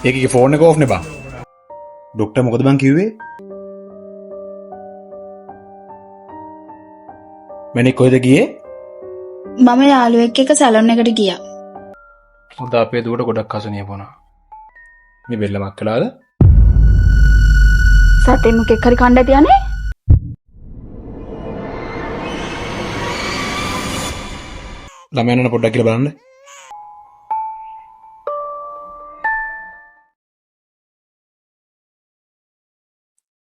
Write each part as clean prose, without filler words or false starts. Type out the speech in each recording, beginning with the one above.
ඒකේ ෆෝන් එක ඕෆ් නේ බං. ડોක්ටර් මොකද බං කිව්වේ? මැනික් කොහෙද ගියේ? මම යාළුවෙක් එක්ක සැලොන් එකට ගියා. හොඳ අපේ දුවට ගොඩක් අසනිය වුණා. මේ බෙල්ලමක් කළාද? සතෙන් මොකෙක් හරි කණ්ඩ තියන්නේ? ළමයා නන පොඩ්ඩක් කියලා බලන්න.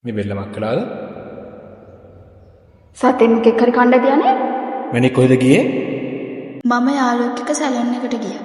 මේ බෙල්ලමක් කළාද? සතෙන් මොකෙක් හරි කණ්ඩ තියන්නේ? මැනික් කොහෙද ගියේ? මම යාළුවෙක් එක්ක සැලොන් එකට ගියා.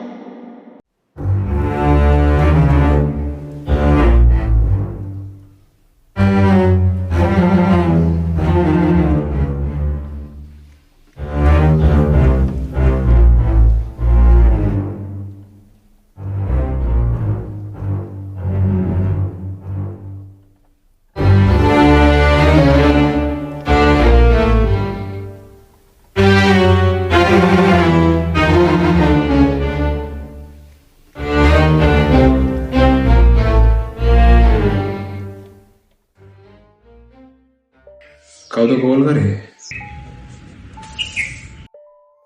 කවුද කෝල් කරේ?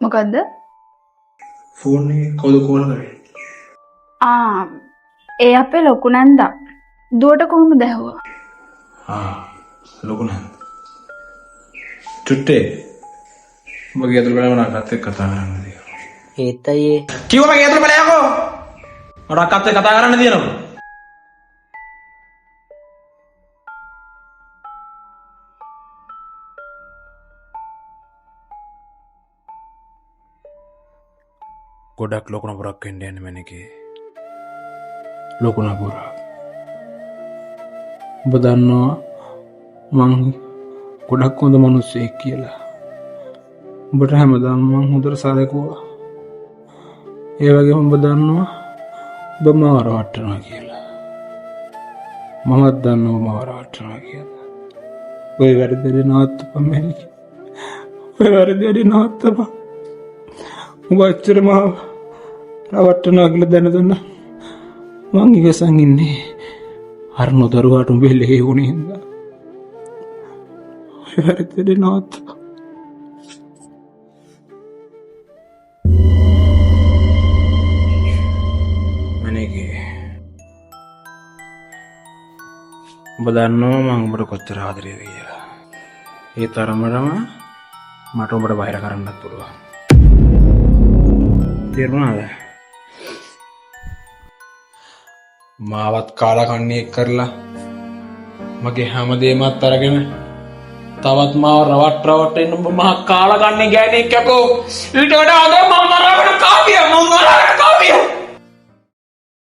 මොකද්ද? ෆෝන් එකේ කවුද කෝල් කරේ? ඒ අපේ ලොකු නන්දා. දුවට කොහොමද ඇහුවා? ලොකු නන්ද. චුට්ටේ. මගේ අතුරු බලන්න අක්කත් එක්ක කතා කරන්න දෙනවා. ඒත් අයියේ. කිව්ව මගේ අතුරු බලයකෝ. මට අක්කත් එක්ක කතා කරන්න දෙනවා. ගොඩක් ලොකු නපුරක් වෙන්න යන්නේ මැනිකේ. ලොකු නපුරක්. ඔබ දන්නවා මං ගොඩක් හොඳ මිනිස්සෙක් කියලා. ඔබට හැමදාම මං හොඳට සැලකුවා. ඒ වගේම ඔබ දන්නවා ඔබ මාව රවට්ටනවා කියලා. මමත් දන්නවා මාව රවට්ටනවා කියලා. ඔය වැරදි නවත්තපන් මැනිකේ. ඔය වැරදි නවත්තපන්. ඔබ අච්චර මාව රවට්ටනවා කියලා දැනදුන්නා මං ඉවසන් ඉන්නේ අර නොදරුවාට උඹේ ලේ වුණේ හින්දා. ඔය වැරදි නවත්තපන්. මැනිකේ ඔබ දන්නවා මං ඔබට කොච්චර ආදරේද කියලා. ඒ තරමටම මට ඔබට බාහිර කරන්නත් පුළුවන්. තේරුණාද? මාවත් කාලා කන්නේ කරලා මගේ හැමදේමත් අරගෙන තවත් මාව රවට්ට ඉන්න ඔබ මහා කාලා කන්නේ ගෑණියෙක් යකෝ. ඊට වඩා අද මම මරාගෙන කාපිය.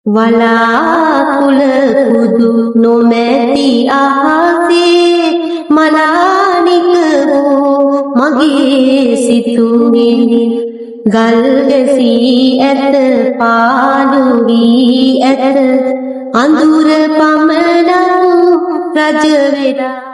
වලාකුළ කුදු නොමැති අහසේ මලානික වූ මගේ සිතුවිලි ගල් ගැසී ඇත පාළු වී ඇත අඳුර පමණක් රජ වෙලා